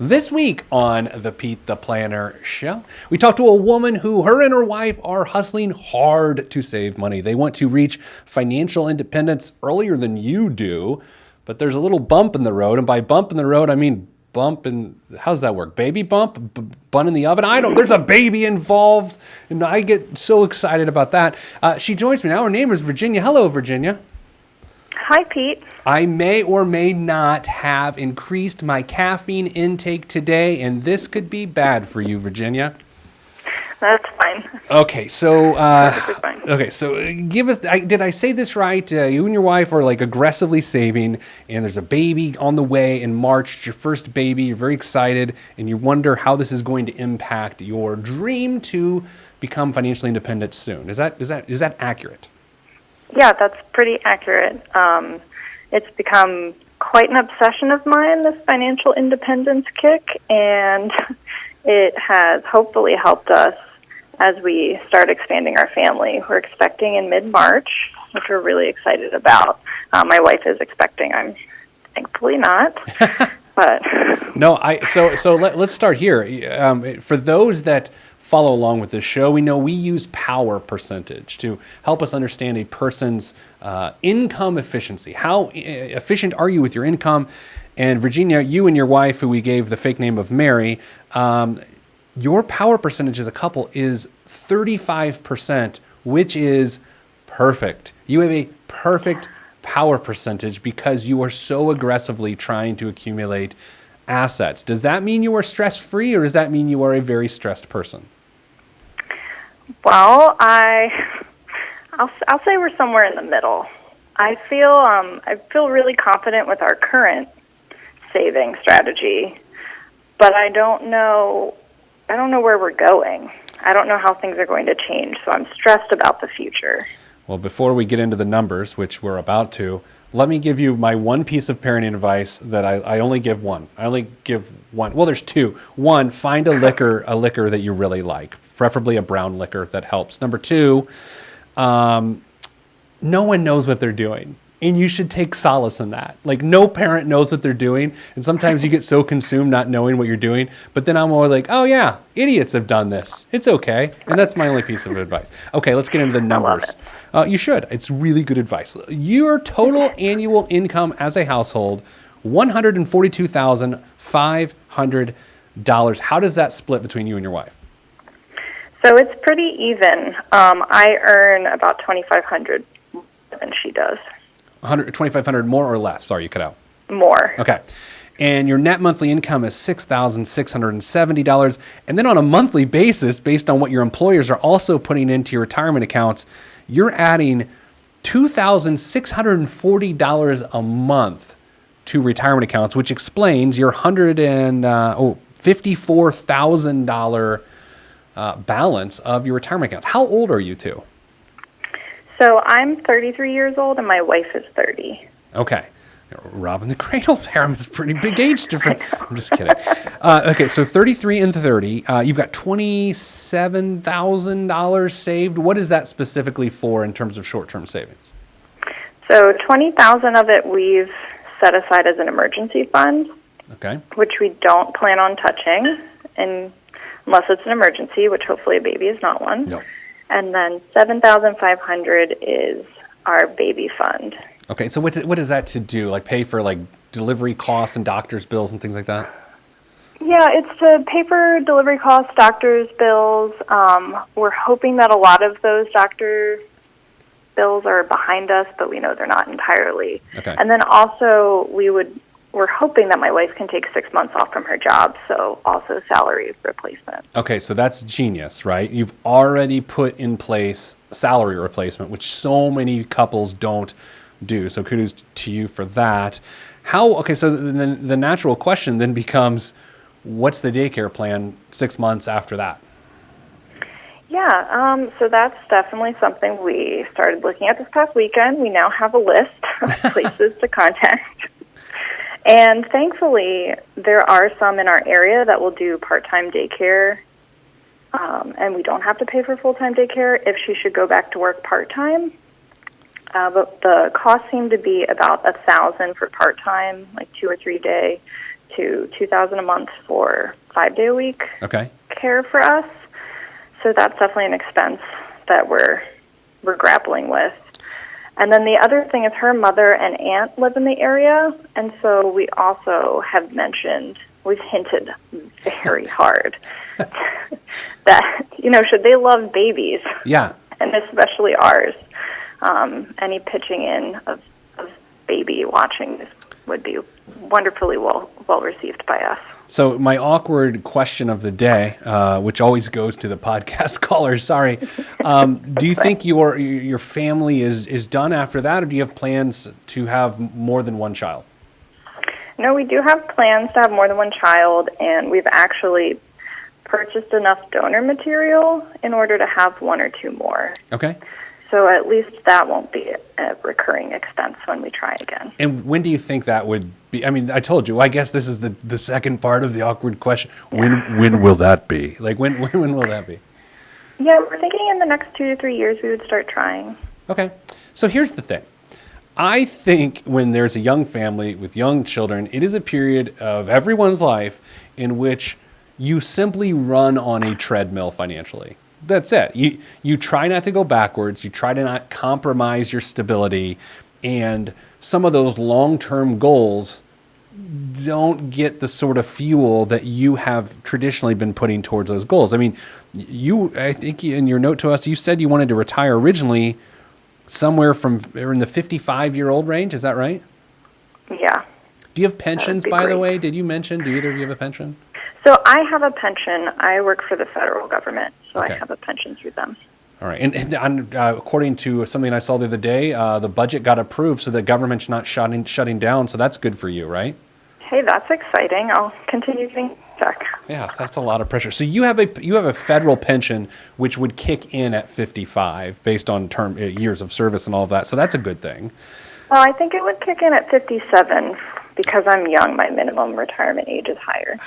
This week on the Pete the Planner Show, we talked to a woman who her and her wife are hustling hard to save money. They want to reach financial independence earlier than you do, but there's a little bump in the road. And by bump in the road, I mean bump in, how's that work? Baby bump? Bun in the oven? There's a baby involved. And I get so excited about that. She joins me now. Her name is Virginia. Hello, Virginia. Hi, Pete. I may or may not have increased my caffeine intake today, and this could be bad for you, Virginia. That's fine. Okay, so Perfectly fine. Give us. Did I say this right? You and your wife are like aggressively saving, and there's a baby on the way in March. It's your first baby. You're very excited, and you wonder how this is going to impact your dream to become financially independent soon. Is that accurate? Yeah, that's pretty accurate. It's become quite an obsession of mine, this financial independence kick, and it has hopefully helped us as we start expanding our family. We're expecting in mid-March, which we're really excited about. My wife is expecting. I'm thankfully not, but no. Let's start here. For those that follow along with this show, we know we use power percentage to help us understand a person's income efficiency. How efficient are you with your income? And Virginia, you and your wife, who we gave the fake name of Mary, your power percentage as a couple is 35%, which is perfect. You have a perfect power percentage because you are so aggressively trying to accumulate assets. Does that mean you are stress-free, or does that mean you are a very stressed person? Well, I'll say we're somewhere in the middle. I feel really confident with our current saving strategy, but I don't know where we're going. I don't know how things are going to change, so I'm stressed about the future. Well, before we get into the numbers, which we're about to, let me give you my one piece of parenting advice that I only give one. I only give one. Well, there's two. One, find a liquor that you really like, preferably a brown liquor that helps. Number two, no one knows what they're doing, and you should take solace in that. Like, no parent knows what they're doing, and sometimes you get so consumed not knowing what you're doing, but then I'm more like, oh yeah, idiots have done this. It's okay, and that's my only piece of advice. Okay, let's get into the numbers. You should. It's really good advice. Your total annual income as a household, $142,500. How does that split between you and your wife? So it's pretty even. I earn about $2,500 more than she does. $2,500 more or less? Sorry, you cut out. More. Okay. And your net monthly income is $6,670. And then on a monthly basis, based on what your employers are also putting into your retirement accounts, you're adding $2,640 a month to retirement accounts, which explains your $54,000 balance of your retirement accounts. How old are you two? So I'm 33 years old and my wife is 30. Okay. Robbing the cradle there. It's a pretty big age difference. I'm just kidding. Okay, so 33 and 30. You've got $27,000 saved. What is that specifically for in terms of short-term savings? So $20,000 of it we've set aside as an emergency fund, okay, which we don't plan on touching, and unless it's an emergency, which hopefully a baby is not one. No. And then $7,500 is our baby fund. Okay, so what is that to do? Like pay for like delivery costs and doctor's bills and things like that? Yeah, it's to pay for delivery costs, doctor's bills. We're hoping that a lot of those doctor bills are behind us, but we know they're not entirely. Okay. And then also we're hoping that my wife can take 6 months off from her job, so also salary replacement. Okay, so that's genius, right? You've already put in place salary replacement, which so many couples don't do. So kudos to you for that. So the natural question then becomes, what's the daycare plan 6 months after that? Yeah, so that's definitely something we started looking at this past weekend. We now have a list of places to contact. And thankfully, there are some in our area that will do part-time daycare, and we don't have to pay for full-time daycare if she should go back to work part-time. But the costs seem to be about $1,000 for part-time, like 2 or 3 day to $2,000 a month for 5-day-a-week Okay. care for us. So that's definitely an expense that we're grappling with. And then the other thing is her mother and aunt live in the area, and so we also have mentioned, we've hinted very hard that, should they love babies, Yeah. and especially ours, any pitching in of baby watching would be wonderfully well received by us. So my awkward question of the day, which always goes to the podcast caller, sorry. Do you think your family is done after that, or do you have plans to have more than one child? No, we do have plans to have more than one child, and we've actually purchased enough donor material in order to have one or two more. Okay. So at least that won't be a recurring expense when we try again. And when do you think that would be? I mean, I told you, I guess this is the second part of the awkward question. When will that be? Like, when will that be? Yeah, we're thinking in the next 2 to 3 years we would start trying. Okay. So here's the thing. I think when there's a young family with young children, it is a period of everyone's life in which you simply run on a treadmill financially. That's it. You try not to go backwards. You try to not compromise your stability. And some of those long-term goals don't get the sort of fuel that you have traditionally been putting towards those goals. I mean, I think in your note to us, you said you wanted to retire originally somewhere in the 55-year-old range. Is that right? Yeah. Do you have pensions, by the great. way? Did you mention? Do either of you have a pension? So I have a pension. I work for the federal government, so Okay. I have a pension through them. All right. And according to something I saw the other day, the budget got approved, so the government's not shutting down. So that's good for you, right? Hey, that's exciting. I'll continue getting check. Yeah, that's a lot of pressure. So you have a federal pension which would kick in at 55 based on years of service and all of that. So that's a good thing. Well, I think it would kick in at 57 because I'm young. My minimum retirement age is higher.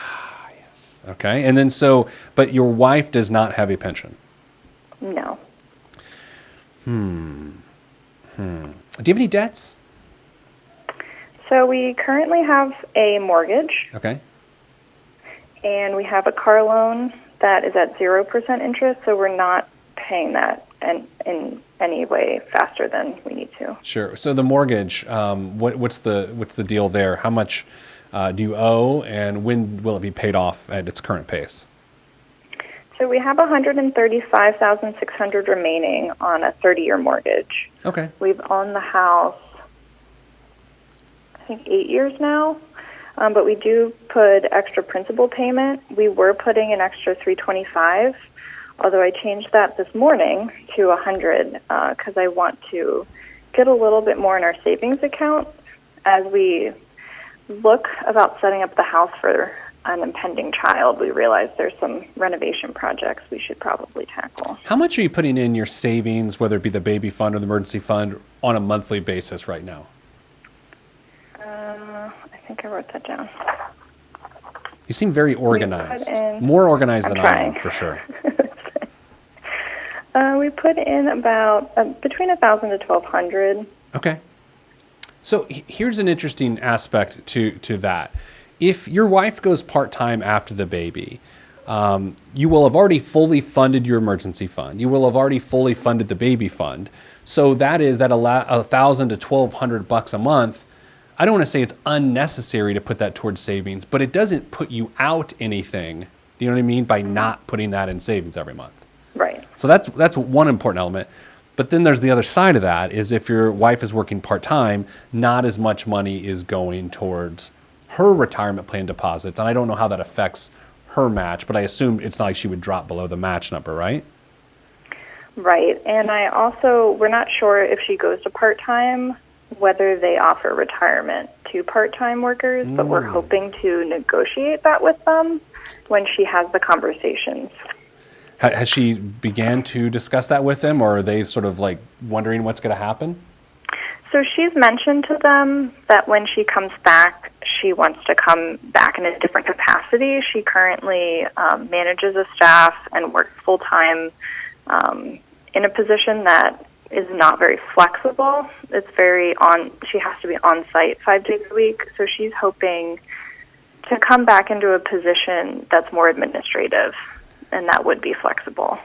Okay. And then but your wife does not have a pension. No. Do you have any debts? So we currently have a mortgage, Okay. and we have a car loan that is at 0% interest, so we're not paying that in any way faster than we need to. Sure. So the mortgage, what's the deal there? How much do you owe, and when will it be paid off at its current pace? So we have $135,600 remaining on a 30-year mortgage. Okay. We've owned the house, I think, 8 years now, but we do put extra principal payment. We were putting an extra $325, although I changed that this morning to $100 because I want to get a little bit more in our savings account as we look about setting up the house for an impending child. We realize there's some renovation projects we should probably tackle. How much are you putting in your savings, whether it be the baby fund or the emergency fund, on a monthly basis right now? I think I wrote that down. You seem very organized. in- More organized I'm than I am, trying. for sure. We put in about between $1,000 to $1,200. Okay. So here's an interesting aspect to that. If your wife goes part-time after the baby, you will have already fully funded your emergency fund. You will have already fully funded the baby fund. So that is that $1,000 to $1,200 a month. I don't want to say it's unnecessary to put that towards savings, but it doesn't put you out anything. Do you know what I mean? By not putting that in savings every month. Right. So that's one important element. But then there's the other side of that is if your wife is working part-time, not as much money is going towards her retirement plan deposits. And I don't know how that affects her match, but I assume it's not like she would drop below the match number, right? Right. And we're not sure if she goes to part-time, whether they offer retirement to part-time workers, but we're hoping to negotiate that with them when she has the conversations. Has she began to discuss that with them, or are they sort of like wondering what's going to happen? So she's mentioned to them that when she comes back, she wants to come back in a different capacity. She currently manages a staff and works full-time in a position that is not very flexible. It's she has to be on site 5 days a week. So she's hoping to come back into a position that's more administrative, and that would be flexible.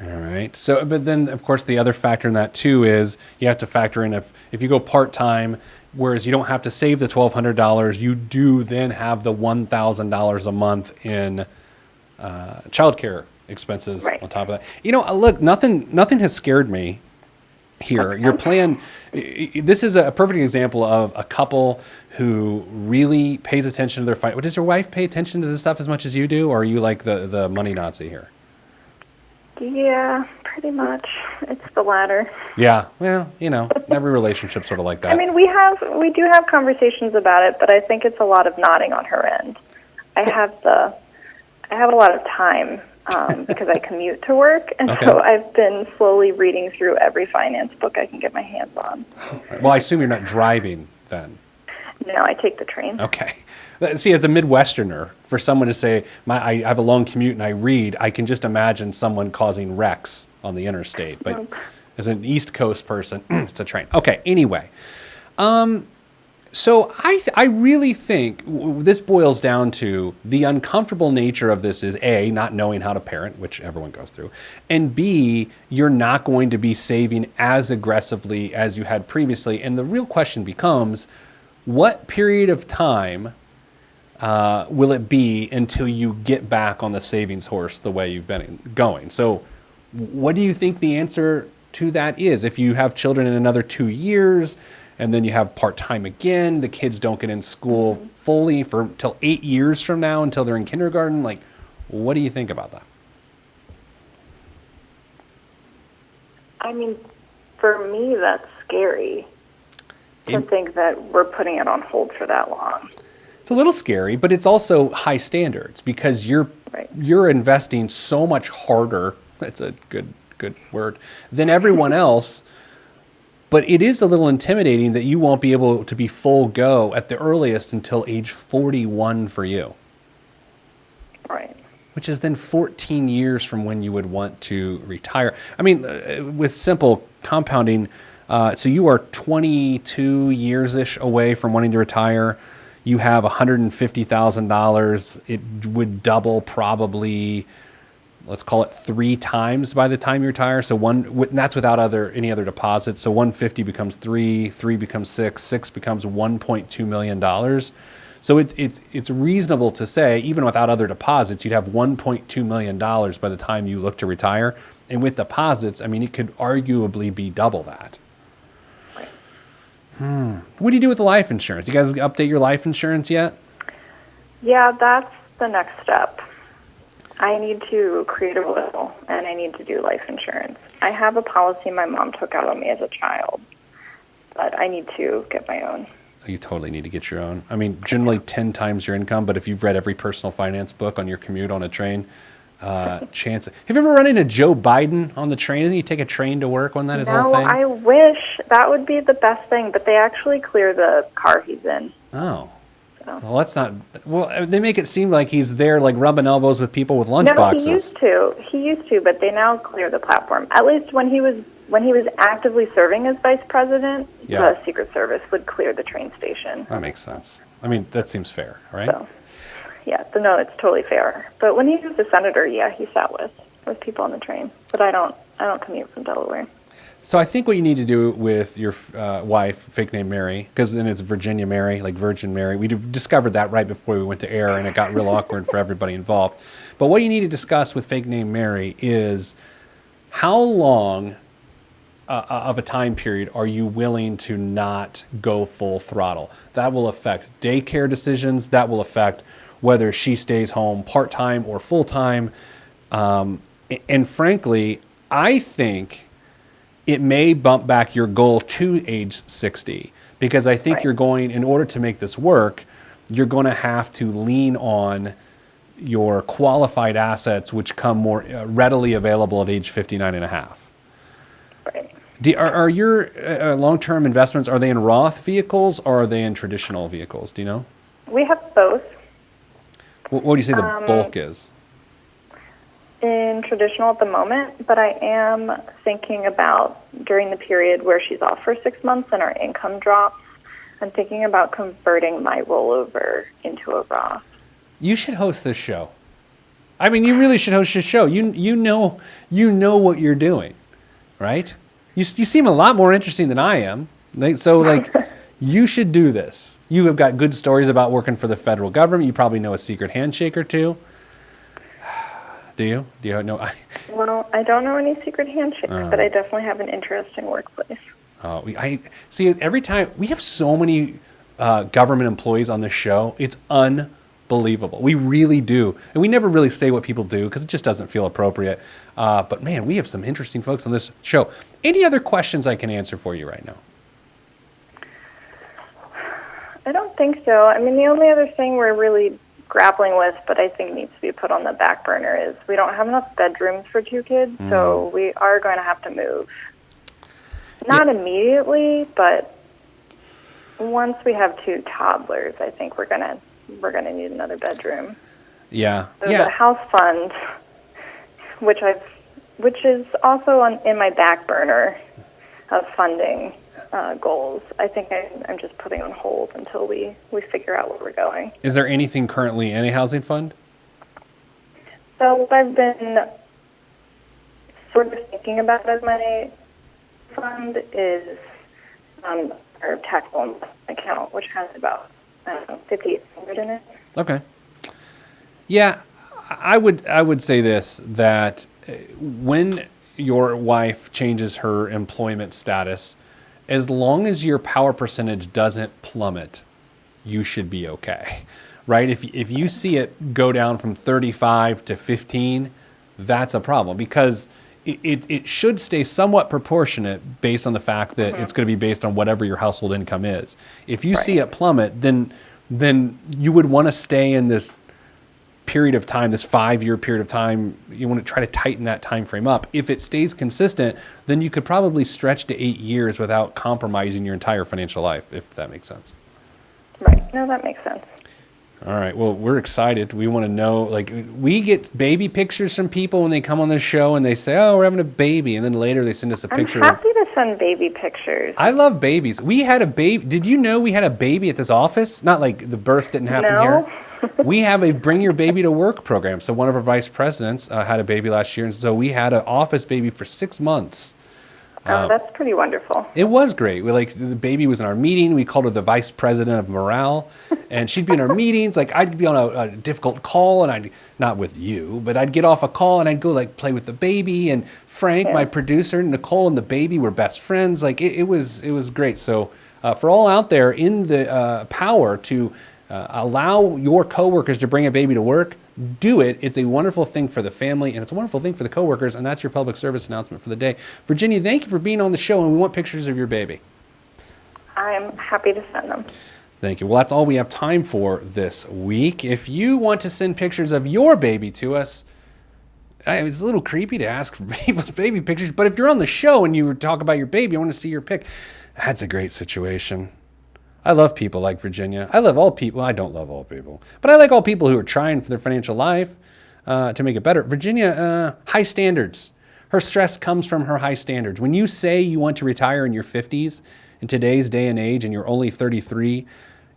All right. So, but then, of course, the other factor in that, too, is you have to factor in if you go part-time, whereas you don't have to save the $1,200, you do then have the $1,000 a month in childcare expenses on top of that. You know, look, nothing has scared me here. Your plan, this is a perfect example of a couple who really pays attention to their fight. Does your wife pay attention to this stuff as much as you do, or are you like the money Nazi here? Yeah, pretty much. It's the latter. Yeah, well, you know, every relationship's sort of like that. I mean, we do have conversations about it, but I think it's a lot of nodding on her end. I have a lot of time because I commute to work, and so I've been slowly reading through every finance book I can get my hands on. Well, I assume you're not driving then. No, I take the train. Okay. See, as a Midwesterner, for someone to say, I have a long commute and I read, I can just imagine someone causing wrecks on the interstate. But as an East Coast person, it's a train. Okay, anyway. So I really think this boils down to the uncomfortable nature of this is A, not knowing how to parent, which everyone goes through, and B, you're not going to be saving as aggressively as you had previously. And the real question becomes, what period of time will it be until you get back on the savings horse the way you've been going? So what do you think the answer to that is? If you have children in another 2 years and then you have part-time again, the kids don't get in school fully till 8 years from now until they're in kindergarten, like, what do you think about that? I mean, for me, that's scary to think that we're putting it on hold for that long. It's a little scary, but it's also high standards because you're investing so much harder. That's a good word than everyone else. But it is a little intimidating that you won't be able to be full go at the earliest until age 41 for you. Right. Which is then 14 years from when you would want to retire. I mean, with simple compounding, so you are 22 years-ish away from wanting to retire. You have $150,000. It would double probably, let's call it 3 times by the time you retire. So that's without any other deposits. So 150 becomes 3 becomes 6 becomes $1.2 million. So it's reasonable to say, even without other deposits, you'd have $1.2 million by the time you look to retire. And with deposits, I mean, it could arguably be double that. What do you do with the life insurance? You guys update your life insurance yet? Yeah, that's the next step. I need to create a will, and I need to do life insurance. I have a policy my mom took out on me as a child, but I need to get my own. You totally need to get your own. I mean, generally 10 times your income, but if you've read every personal finance book on your commute on a train, chance. Have you ever run into Joe Biden on the train? Didn't you take a train to work? Wasn't that his whole thing? No, I wish. That would be the best thing, but they actually clear the car he's in. Oh. So. Well, that's not... Well, they make it seem like he's there, like, rubbing elbows with people with lunch boxes. No, he used to, but they now clear the platform. At least when he was actively serving as vice president, the Secret Service would clear the train station. That makes sense. I mean, that seems fair, right? So. Yeah, no, it's totally fair. But when he was a senator, he sat with people on the train. But I don't commute from Delaware. So I think what you need to do with your wife, fake name Mary, because then it's Virginia Mary, like Virgin Mary. We discovered that right before we went to air, and it got real awkward for everybody involved. But what you need to discuss with fake name Mary is how long of a time period are you willing to not go full throttle? That will affect daycare decisions. That will affect whether she stays home part-time or full-time. And frankly, I think it may bump back your goal to age 60 because I think you're going, in order to make this work, you're going to have to lean on your qualified assets, which come more readily available at age 59 and a half. Right. Are your long-term investments, are they in Roth vehicles or are they in traditional vehicles? Do you know? We have both. What do you say the bulk is? In traditional at the moment, but I am thinking about during the period where she's off for 6 months and our income drops, I'm thinking about converting my rollover into a Roth. You should host this show. I mean, you really should host this show. You know what you're doing, right? You seem a lot more interesting than I am. You should do this. You have got good stories about working for the federal government. You probably know a secret handshake or two. Do you? Do you know? Well, I don't know any secret handshakes, but I definitely have an interesting workplace. I see. Every time we have so many government employees on this show, it's unbelievable. We really do, and we never really say what people do because it just doesn't feel appropriate. But man, we have some interesting folks on this show. Any other questions I can answer for you right now? I don't think so. I mean, the only other thing we're really grappling with, but I think needs to be put on the back burner, is we don't have enough bedrooms for 2 kids, so we are going to have to move. Not immediately, but once we have 2 toddlers, I think we're gonna need another bedroom. Yeah. There's a house fund, which is also in my back burner of funding goals. I think I'm just putting on hold until we figure out where we're going. Is there anything currently in a housing fund? So what I've been sort of thinking about as my fund is our taxable investment account, which has about $5,800 in it. Okay. Yeah, I would say this, that when your wife changes her employment status, as long as your power percentage doesn't plummet, you should be okay, right? If you see it go down from 35 to 15, that's a problem, because it should stay somewhat proportionate based on the fact that it's going to be based on whatever your household income is. If you see it plummet, then you would want to stay in this period of time, this 5-year period of time. You want to try to tighten that time frame up. If it stays consistent, then you could probably stretch to 8 years without compromising your entire financial life, if that makes sense. Right. No, that makes sense. All right. Well, we're excited. We want to know, we get baby pictures from people when they come on this show and they say, oh, we're having a baby. And then later they send us a picture. I'm happy to send baby pictures. I love babies. We had a baby. Did you know we had a baby at this office? Not like the birth didn't happen here. We have a Bring Your Baby to Work program. So one of our vice presidents had a baby last year. And so we had an office baby for 6 months. That's pretty wonderful. It was great. The baby was in our meeting. We called her the vice president of morale, and she'd be in our meetings. I'd be on a difficult call, and not with you, but I'd get off a call and I'd go play with the baby. And Frank, my producer, Nicole, and the baby were best friends. It was great. So for all out there in the power to allow your coworkers to bring a baby to work, do it. It's a wonderful thing for the family, and it's a wonderful thing for the coworkers, and that's your public service announcement for the day. Virginia, thank you for being on the show, and we want pictures of your baby. I'm happy to send them. Thank you. Well, that's all we have time for this week. If you want to send pictures of your baby to us, it's a little creepy to ask for people's baby pictures, but if you're on the show and you talk about your baby, I want to see your pic. That's a great situation. I love people like Virginia. I love all people. I don't love all people, but I like all people who are trying for their financial life to make it better. Virginia, high standards. Her stress comes from her high standards. When you say you want to retire in your 50s, in today's day and age, and you're only 33,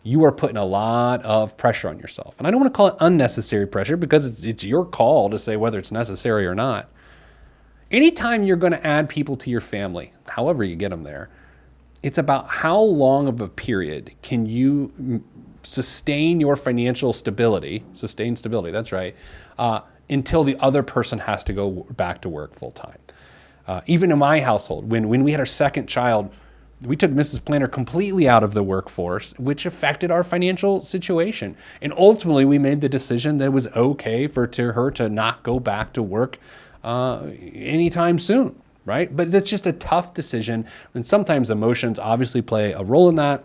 you are putting a lot of pressure on yourself. And I don't want to call it unnecessary pressure, because it's your call to say whether it's necessary or not. Anytime you're going to add people to your family, however you get them there, it's about how long of a period can you sustain your financial stability, that's right, until the other person has to go back to work full time. Even in my household, when we had our second child, we took Mrs. Planner completely out of the workforce, which affected our financial situation. And ultimately, we made the decision that it was okay for her to not go back to work anytime soon. Right? But it's just a tough decision, and sometimes emotions obviously play a role in that,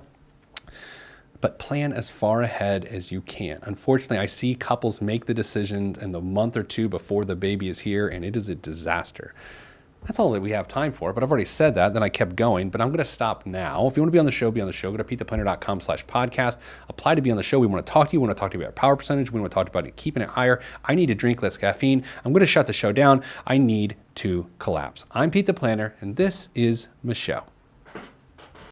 but plan as far ahead as you can. Unfortunately, I see couples make the decisions in the month or two before the baby is here, and it is a disaster. That's all that we have time for, but I've already said that, then I kept going, but I'm going to stop now. If you want to be on the show, be on the show. Go to PeteThePlanner.com/podcast. Apply to be on the show. We want to talk to you. We want to talk to you about power percentage. We want to talk about keeping it higher. I need to drink less caffeine. I'm going to shut the show down. I need to collapse. I'm Pete the Planner, and this is Michelle.